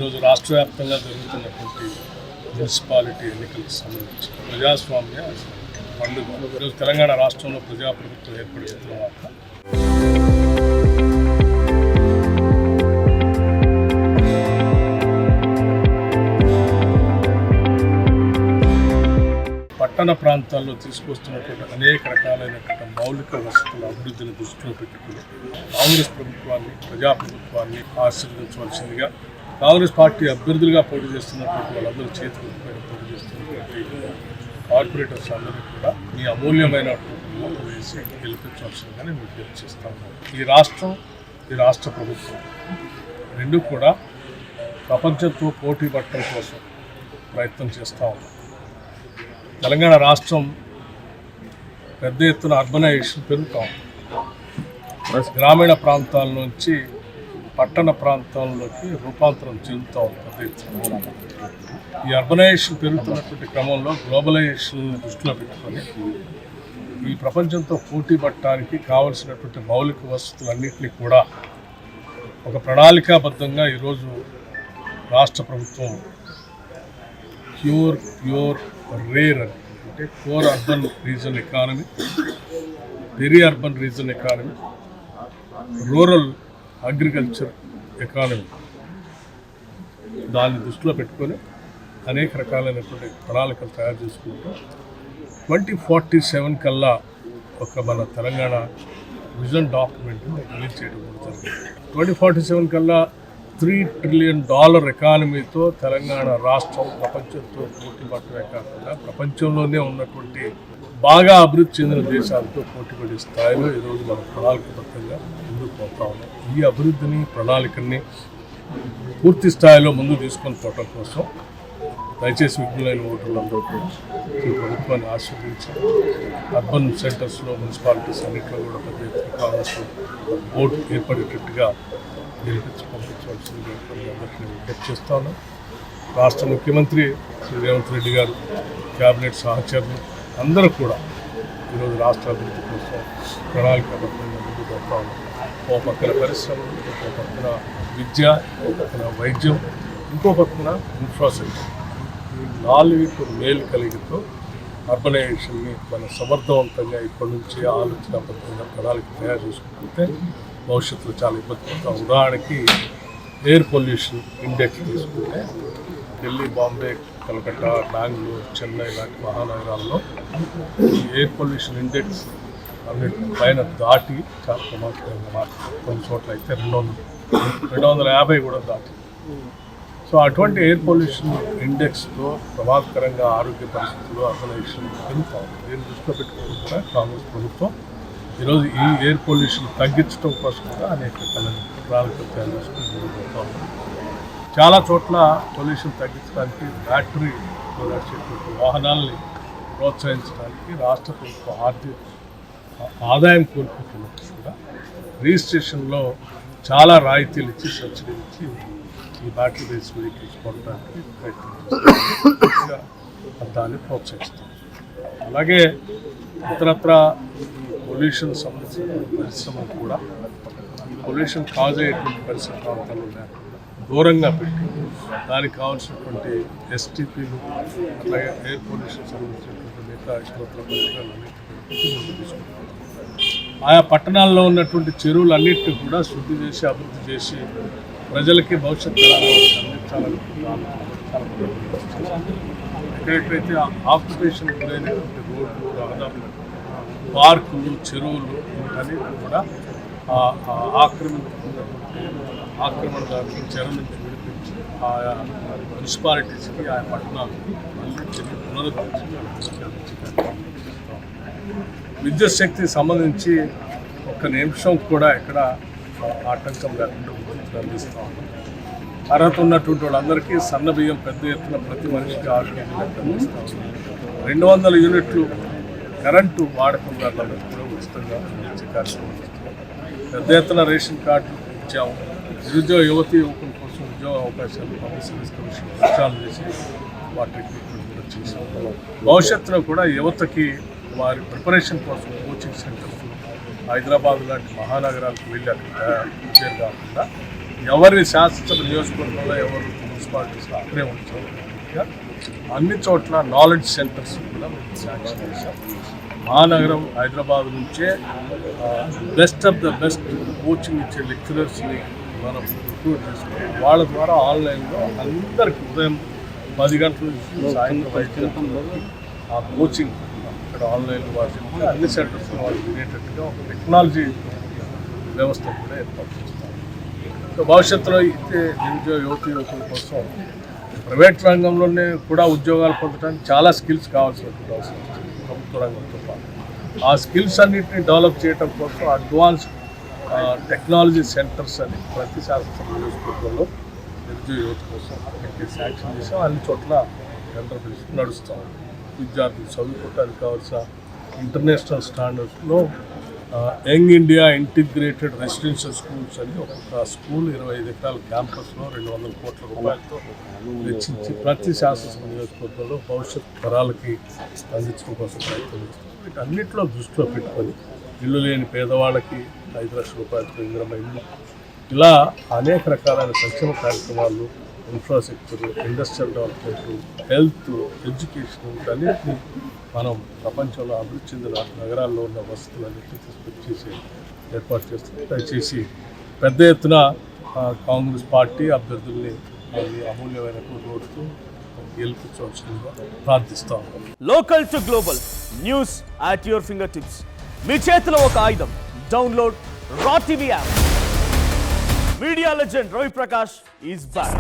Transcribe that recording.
ఈరోజు రాష్ట్ర వ్యాప్తంగా జరుగుతున్నటువంటి మున్సిపాలిటీ ఎన్నికలకు సంబంధించి ప్రజాస్వామ్య పండుగ. ఈరోజు తెలంగాణ రాష్ట్రంలో ప్రజాప్రభుత్వం ఏర్పడిన తర్వాత పట్టణ ప్రాంతాల్లో తీసుకొస్తున్నటువంటి అనేక రకాలైనటువంటి మౌలిక వసతుల అభివృద్ధిని దృష్టిలో పెట్టుకుని కాంగ్రెస్ ప్రభుత్వాన్ని ప్రజాప్రభుత్వాన్ని ఆశీర్వదించవలసిందిగా కాంగ్రెస్ పార్టీ అభ్యర్థులుగా పోటీ చేస్తున్నటువంటి వాళ్ళందరూ చేతులు పోటీ చేస్తున్నటువంటి కార్పొరేటర్స్ అందరికీ కూడా మీ అమూల్యమైన ఓటు వేసి గెలిపించవలసిందిగా నేను విజ్ఞప్తి చేస్తా ఉన్నాను. ఈ రాష్ట్ర ప్రభుత్వం రెండు కూడా ప్రపంచంతో పోటీ పడటం కోసం ప్రయత్నం చేస్తూ ఉన్నాం. తెలంగాణ రాష్ట్రం పెద్ద ఎత్తున అర్బనైజేషన్ పెరుగుతూ ఉంది. గ్రామీణ ప్రాంతాల నుంచి పట్టణ ప్రాంతాల్లోకి రూపాంతరం చెందుతూ ఉంది పెద్ద ఎత్తున. ఈ అర్బనైజేషన్ పెరుగుతున్నటువంటి క్రమంలో గ్లోబలైజేషన్ దృష్టిలో పెట్టుకొని ఈ ప్రపంచంతో పోటీ పడటానికి కావలసినటువంటి మౌలిక వసతులన్నింటినీ కూడా ఒక ప్రణాళికాబద్ధంగా ఈరోజు రాష్ట్ర ప్రభుత్వం ప్యూర్ రేర్ అంటే core urban reason economy, peri urban reason economy, rural agriculture economy దాన్ని దృష్టిలో పెట్టుకొని అనేక రకాలైనటువంటి ప్రణాళికలు తయారు చేసుకుంటూ 2047 కల్లా ఒక మన తెలంగాణ విజన్ డాక్యుమెంట్ని రిలీజ్ చేయడం జరుగుతుంది. 2047 కల్లా $3 ట్రిలియన్ ఎకానమీతో తెలంగాణ రాష్ట్రం ప్రపంచంతో పోటీ పడటమే కాకుండా ప్రపంచంలోనే ఉన్నటువంటి బాగా అభివృద్ధి చెందిన దేశాలతో పోటీపడే స్థాయిలో ఈరోజు మనం ప్రణాళికబద్ధంగా ముందుకు పోతా ఉన్నాం. ఈ అభివృద్ధిని ప్రణాళికని పూర్తి స్థాయిలో ముందుకు తీసుకొని పోవడం కోసం దయచేసి విజ్ఞులైన ఓటర్లందరూ కూడా ఈ ప్రభుత్వాన్ని ఆశీర్వదించి అర్బన్ సెంటర్స్లో మున్సిపాలిటీస్ అన్నింటిలో కూడా పెద్ద ఎత్తున కాంగ్రెస్ ఓటు ఏర్పడేటట్టుగా గెలిపించి పంపించవలసిందిగా అందరికీ విజ్ఞప్తి చేస్తా ఉన్నాం. రాష్ట్ర ముఖ్యమంత్రి శ్రీ రేవంత్ రెడ్డి గారు, క్యాబినెట్ సహచరులు అందరూ కూడా ఈరోజు రాష్ట్ర అభివృద్ధి కోసం ప్రణాళికాబద్ధంగా ముందుకు పోతా ఉన్నాం. ఓ పక్కన పరిశ్రమలు, ఇంకో పక్కన విద్య, ఇంకో పక్కన వైద్యం, ఇంకో పక్కన ఇన్ఫ్రాస్ట్రక్చర్, ఈ నాలుగు మేలు కలిగితో అర్బనైజేషన్ని మనం సమర్థవంతంగా ఇప్పటి నుంచి ఆలోచనాబద్ధంగా ప్రణాళిక తయారు చేసుకుంటే భవిష్యత్తులో చాలా ఇబ్బంది పడతాం. ఉదాహరణకి ఎయిర్ పొల్యూషన్ ఇండెక్స్ తీసుకుంటే ఢిల్లీ, బాంబే, కలకత్తా, బెంగళూరు, చెన్నై లాంటి మహానగరాల్లో ఈ ఎయిర్ పొల్యూషన్ ఇండెక్స్ అన్నిటి పైన దాటి చాలా ప్రమాదకరంగా మారుతుంది. కొన్ని చోట్ల అయితే 250 కూడా దాటి. సో అటువంటి ఎయిర్ పొల్యూషన్ ఇండెక్స్తో ప్రమాదకరంగా ఆరోగ్య పరిస్థితులు అర్బనైజేషన్ పెరుగుతాం. దీన్ని దృష్టిలో పెట్టుకుని కూడా కాంగ్రెస్ ప్రభుత్వం ఈరోజు ఈ ఎయిర్ పొల్యూషన్ తగ్గించడం కోసం కూడా అనేక ప్రణాళికలు తయారు చేసుకుని చాలా చోట్ల పొల్యూషన్ తగ్గించడానికి బ్యాటరీ నడిచేటువంటి వాహనాలని ప్రోత్సహించడానికి రాష్ట్ర ప్రభుత్వం ఆర్థిక ఆదాయం కోల్పోతున్నట్టు కూడా రిజిస్ట్రేషన్లో చాలా రాయితీలు ఇచ్చి సబ్సిడీ ఇచ్చి ఈ బ్యాటరీ బేస్ వెహికల్స్ కొనడానికి ప్రయత్నం దాన్ని ప్రోత్సహిస్తాం. అలాగే ఇతరత్ర పొల్యూషన్ సంబంధించిన పరిశ్రమలు కూడా ఈ పొల్యూషన్ కాజ్ అయ్యేటువంటి పరిసర ప్రాంతాల్లో లేకుండా దూరంగా పెట్టి దానికి కావాల్సినటువంటి ఎస్టీపీలు, అలాగే ఎయిర్ పొల్యూషన్ సంబంధించినటువంటి మిగతా ఇతరత్ర పరికరాలన్నింటినీ తీసుకుంటాం. ఆయా పట్టణాల్లో ఉన్నటువంటి చెరువులన్నింటినీ కూడా శుద్ధి చేసి అభివృద్ధి చేసి ప్రజలకి భవిష్యత్ తరాలకు అందించాలని ఎక్కడెక్కడైతే ఆక్యుపేషన్ గురైనటువంటి రోడ్లు, రహదారులు, పార్కులు, చెరువులు వీటన్నిటిని కూడా ఆక్రమణదారులు చెర నుంచి విడిపించి ఆయా మున్సిపాలిటీస్కి, ఆయా పట్టణాలకి మళ్ళీ తిరిగి పునరుద్ధరించి విద్యుత్ శక్తికి సంబంధించి ఒక్క నిమిషం కూడా ఎక్కడ ఆటంకం లేకుండా విద్యుత్ అందిస్తూ ఉన్నాం. అర్హత ఉన్నటువంటి వాళ్ళందరికీ సన్న బియ్యం పెద్ద ఎత్తున ప్రతి మనిషికి 6 కేజీలకు అందిస్తూ ఉన్నాం. 200 యూనిట్లు కరెంటు వాడకందారులందరికీ కూడా ఉచితంగా అందించే కార్యక్రమం చేస్తున్నాం. పెద్ద ఎత్తున రేషన్ కార్డు ఇచ్చాము. నిరుద్యోగ యువకుల కోసం ఉద్యోగ అవకాశాలు పబ్లిసిటీస్ కమిషన్ ప్రచారం చేసి వాటి రిక్రూట్మెంట్ కూడా చేసాము. భవిష్యత్తులో కూడా యువతకి వారి ప్రిపరేషన్ కోసం కోచింగ్ సెంటర్స్ హైదరాబాద్ లాంటి మహానగరాలకు వెళ్ళి అక్కడ తయారు కాకుండా ఎవరి శాసనసభ నియోజకవర్గంలో ఎవరు మున్సిపాలిటీస్ అక్కడే ఉంచారు. అన్ని చోట్ల నాలెడ్జ్ సెంటర్స్ కూడా మేము శాంక్షన్ చేశాం. మహానగరం హైదరాబాద్ నుంచే best of the best coaching ఇచ్చే లెక్చరర్స్ని మనం రిక్రూట్ చేసుకున్నాం. వాళ్ళ ద్వారా ఆన్లైన్లో అందరికి ఉదయం 10 గంటల నుంచి సాయంత్రం 5 గంటల ఆ కోచింగ్ ఇక్కడ ఆన్లైన్ వాళ్ళు అన్ని సెంటర్స్ వాళ్ళు వినేటట్టుగా ఒక టెక్నాలజీ వ్యవస్థ కూడా ఏర్పాటు చేస్తాం. సో భవిష్యత్తులో ఇచ్చే నిరుద్యోగ యువతుల కోసం ప్రైవేట్ రంగంలోనే కూడా ఉద్యోగాలు పొందడానికి చాలా స్కిల్స్ కావాల్సినటువంటి అవసరం ఉంది ప్రభుత్వ రంగంతో పాటు. ఆ స్కిల్స్ అన్నింటినీ డెవలప్ చేయడం కోసం అడ్వాన్స్డ్ టెక్నాలజీ సెంటర్స్ అని ప్రతి శాసనసభ నియోజకవర్గంలో నిరుద్యోగ యువత కోసం పెట్టే శాంక్షన్ చేసాం. అన్ని చోట్ల టెండర్ పిలిచి నడుస్తాం. విద్యార్థులు చదువుకోవడానికి కావాల్సిన ఇంటర్నేషనల్ స్టాండర్డ్స్లో young India integrated residential schools అని ఒక స్కూల్ 25 ఎకరాల క్యాంపస్లో 200 కోట్ల రూపాయలతో వెచ్చించి ప్రతి శాసనసభ నియోజకవర్గంలో భవిష్యత్ తరాలకి అందించడం కోసం ప్రయత్నం చేస్తాం. వీటన్నిటిలో దృష్టిలో పెట్టుకొని ఇల్లు లేని పేదవాళ్ళకి 5 లక్షల రూపాయలతో ఇందిరమ్మ ఇల్లు, ఇలా అనేక రకాలైన సంక్షేమ కార్యక్రమాలు, infrastructure, industrial development, health, education వీటన్నిటిని మనం ప్రపంచంలో అభివృద్ధి చెందిన నగరాల్లో ఉన్న వసతులన్నింటినీ తీసుకొచ్చేసి ఏర్పాటు చేస్తుంది. దయచేసి పెద్ద ఎత్తున కాంగ్రెస్ పార్టీ అభ్యర్థుల్ని అమూల్యమైన ఓటుతో గెలిపించవలసిందిగా ప్రార్థిస్తాం. Local to global news at your fingertips. మీ చేతిలో ఒక ఆయుధం. Download R TV app. Media legend Ravi Prakash is back.